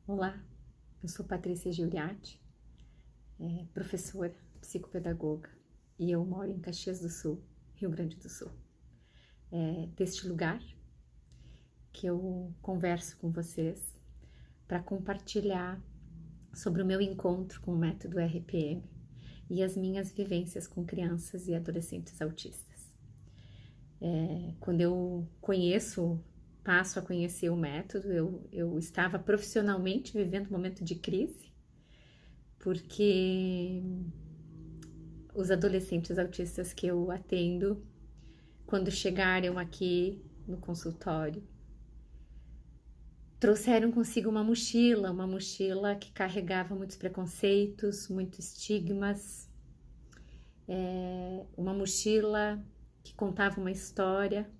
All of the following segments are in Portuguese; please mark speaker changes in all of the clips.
Speaker 1: Olá, eu sou Patrícia Giuriati, professora, psicopedagoga, e eu moro em Caxias do Sul, Rio Grande do Sul. É deste lugar que eu converso com vocês para compartilhar sobre o meu encontro com o método RPM e as minhas vivências com crianças e adolescentes autistas. Quando eu passo a conhecer o método, eu estava profissionalmente vivendo um momento de crise, porque os adolescentes autistas que eu atendo, quando chegaram aqui no consultório, trouxeram consigo uma mochila que carregava muitos preconceitos, muitos estigmas, uma mochila que contava uma história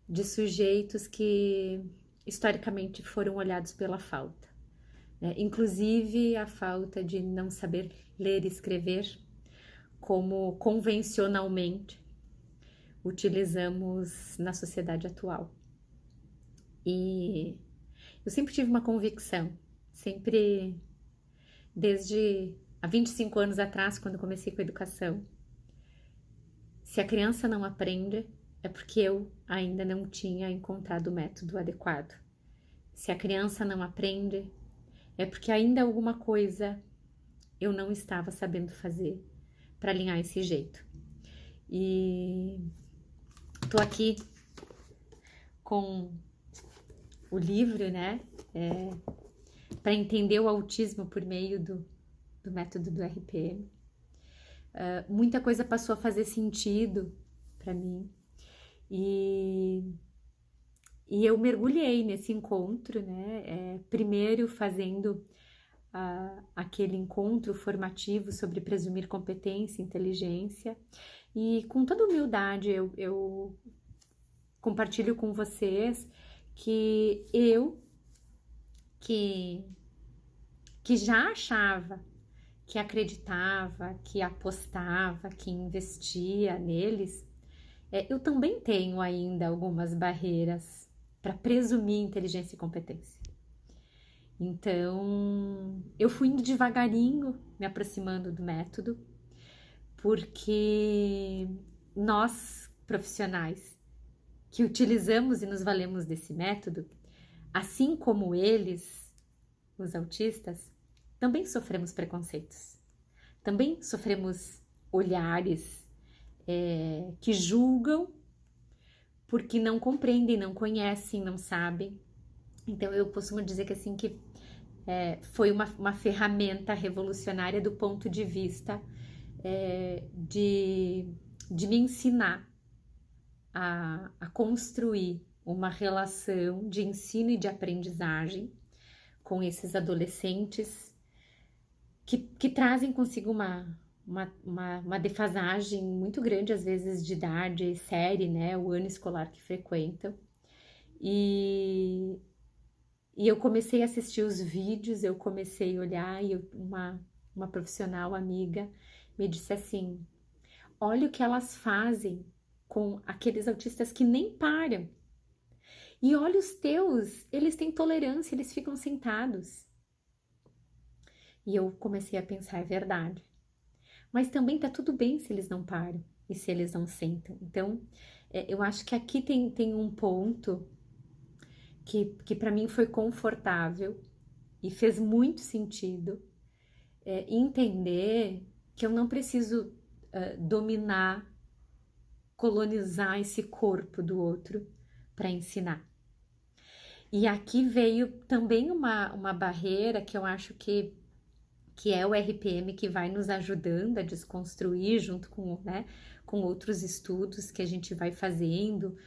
Speaker 1: de sujeitos que historicamente foram olhados pela falta, inclusive a falta de não saber ler e escrever, como convencionalmente utilizamos na sociedade atual. E eu sempre tive uma convicção, sempre desde há 25 anos atrás, quando comecei com a educação, se a criança não aprende, é porque eu ainda não tinha encontrado o método adequado. Se a criança não aprende, é porque ainda alguma coisa eu não estava sabendo fazer para alinhar esse jeito. E tô aqui com o livro, né, para entender o autismo por meio do método do RPM. Muita coisa passou a fazer sentido para mim e eu mergulhei nesse encontro, né, primeiro fazendo aquele encontro formativo sobre presumir competência e inteligência, e com toda humildade eu compartilho com vocês que eu, que já achava, que acreditava, que apostava, que investia neles, eu também tenho ainda algumas barreiras para presumir inteligência e competência. Então, eu fui indo devagarinho, me aproximando do método, porque nós, profissionais, que utilizamos e nos valemos desse método, assim como eles, os autistas, também sofremos preconceitos, também sofremos olhares que julgam porque não compreendem, não conhecem, não sabem. Então eu costumo dizer que assim que foi uma ferramenta revolucionária do ponto de vista de me ensinar a construir uma relação de ensino e de aprendizagem com esses adolescentes que trazem consigo uma defasagem muito grande, às vezes, de idade e série, né? O ano escolar que frequentam. E eu comecei a assistir os vídeos, eu comecei a olhar e uma profissional amiga me disse assim: olha o que elas fazem com aqueles autistas que nem param. E olha os teus, eles têm tolerância, eles ficam sentados. E eu comecei a pensar, é verdade. Mas também tá tudo bem se eles não param e se eles não sentam. Então, eu acho que aqui tem um ponto que para mim foi confortável e fez muito sentido entender que eu não preciso dominar, colonizar esse corpo do outro para ensinar. E aqui veio também uma barreira que eu acho que é o RPM, que vai nos ajudando a desconstruir junto com, né, com outros estudos que a gente vai fazendo,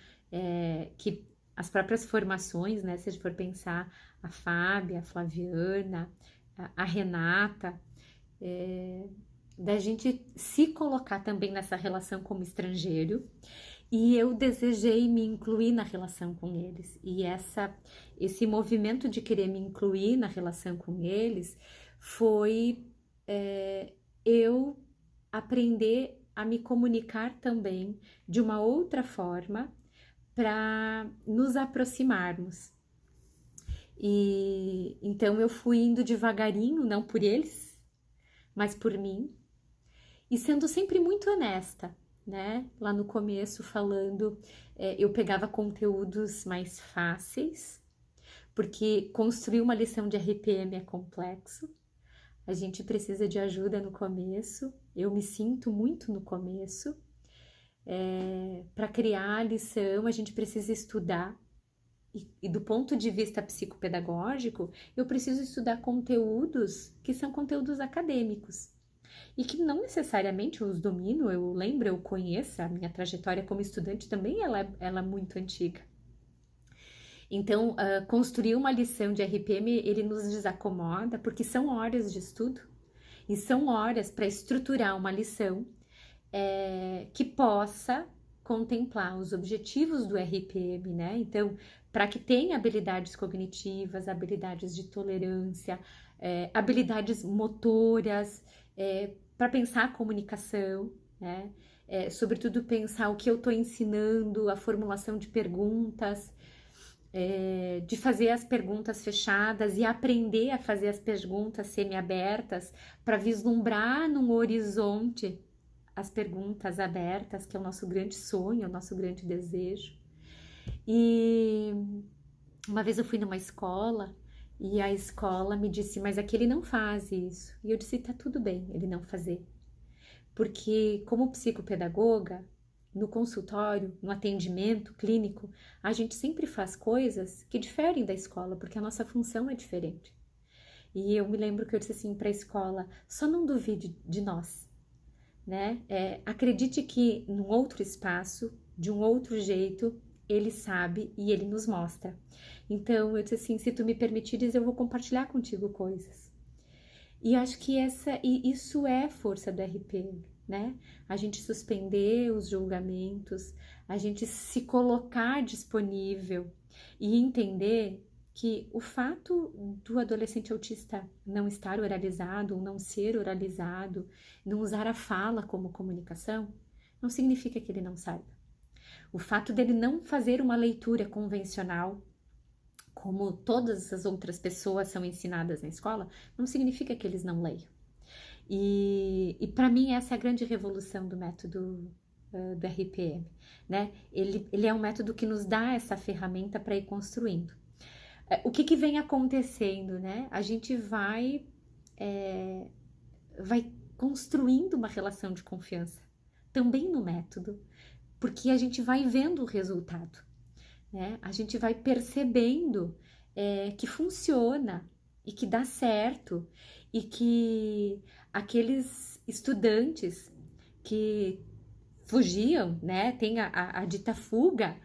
Speaker 1: que as próprias formações, né, se a gente for pensar a Fábia, a Flaviana, a Renata, da gente se colocar também nessa relação como estrangeiro, e eu desejei me incluir na relação com eles, e esse movimento de querer me incluir na relação com eles foi eu aprender a me comunicar também de uma outra forma para nos aproximarmos. E então eu fui indo devagarinho, não por eles, mas por mim, e sendo sempre muito honesta, né? Lá no começo, falando, eu pegava conteúdos mais fáceis, porque construir uma lição de RPM é complexo. A gente precisa de ajuda no começo. Eu me sinto muito no começo. Para criar a lição, a gente precisa estudar. E do ponto de vista psicopedagógico, eu preciso estudar conteúdos que são conteúdos acadêmicos. E que não necessariamente eu os domino, eu lembro, eu conheço, a minha trajetória como estudante também ela é muito antiga. Então, construir uma lição de RPM, ele nos desacomoda, porque são horas de estudo, e são horas para estruturar uma lição que possa contemplar os objetivos do RPM, né? Então, para que tenha habilidades cognitivas, habilidades de tolerância, habilidades motoras, para pensar a comunicação, né? Sobretudo pensar o que eu estou ensinando, a formulação de perguntas, de fazer as perguntas fechadas e aprender a fazer as perguntas semi-abertas para vislumbrar num horizonte as perguntas abertas, que é o nosso grande sonho, o nosso grande desejo. E uma vez eu fui numa escola e a escola me disse, mas aqui ele não faz isso. E eu disse, tá tudo bem ele não fazer. Porque como psicopedagoga, no consultório, no atendimento clínico, a gente sempre faz coisas que diferem da escola, porque a nossa função é diferente. E eu me lembro que eu disse assim para a escola, só não duvide de nós, né? Acredite que num outro espaço, de um outro jeito, ele sabe e ele nos mostra. Então eu disse assim, se tu me permitires, eu vou compartilhar contigo coisas. E acho que isso é força do RPM, né? A gente suspender os julgamentos, a gente se colocar disponível e entender que o fato do adolescente autista não estar oralizado ou não ser oralizado, não usar a fala como comunicação, não significa que ele não saiba. O fato dele não fazer uma leitura convencional, como todas as outras pessoas são ensinadas na escola, não significa que eles não leiam. E para mim essa é a grande revolução do método do RPM, né? Ele é um método que nos dá essa ferramenta para ir construindo. O que vem acontecendo, né? A gente vai construindo uma relação de confiança, também no método, porque a gente vai vendo o resultado, né? A gente vai percebendo que funciona e que dá certo e que aqueles estudantes que fugiam, né? Tem a dita fuga,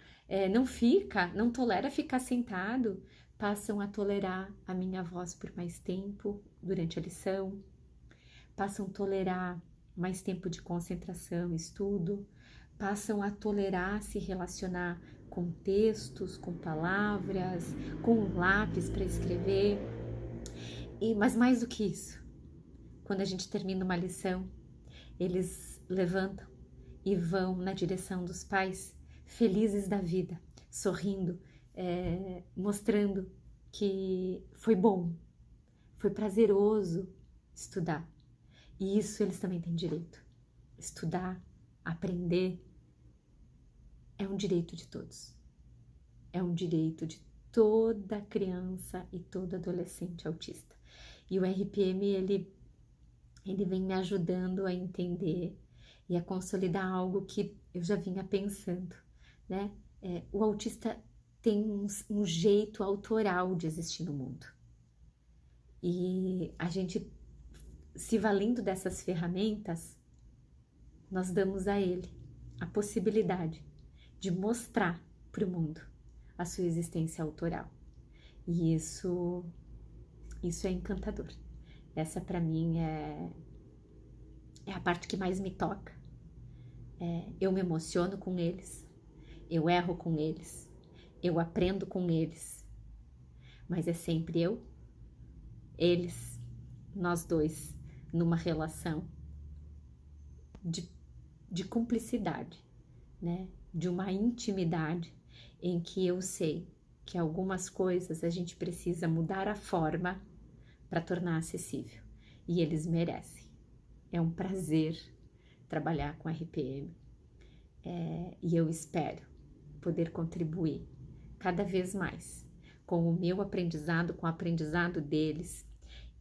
Speaker 1: não tolera ficar sentado, passam a tolerar a minha voz por mais tempo durante a lição, passam a tolerar mais tempo de concentração, estudo, passam a tolerar se relacionar com textos, com palavras, com um lápis para escrever. Mas mais do que isso, quando a gente termina uma lição, eles levantam e vão na direção dos pais, felizes da vida, sorrindo, mostrando que foi bom, foi prazeroso estudar. E isso eles também têm direito. Estudar, aprender, é um direito de todos. É um direito de toda criança e todo adolescente autista. E o RPM, ele vem me ajudando a entender e a consolidar algo que eu já vinha pensando, né? O autista tem um jeito autoral de existir no mundo. E a gente, se valendo dessas ferramentas, nós damos a ele a possibilidade de mostrar para o mundo a sua existência autoral. E isso é encantador. Essa para mim é a parte que mais me toca. Eu me emociono com eles, eu erro com eles, eu aprendo com eles, mas é sempre eu, eles, nós dois, numa relação de cumplicidade, né? De uma intimidade em que eu sei que algumas coisas a gente precisa mudar a forma para tornar acessível. E eles merecem. É um prazer trabalhar com RPM. E eu espero poder contribuir cada vez mais com o meu aprendizado, com o aprendizado deles,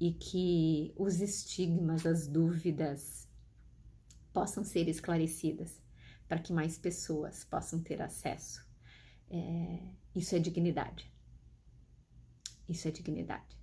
Speaker 1: e que os estigmas, as dúvidas possam ser esclarecidas para que mais pessoas possam ter acesso. Isso é dignidade. Isso é dignidade.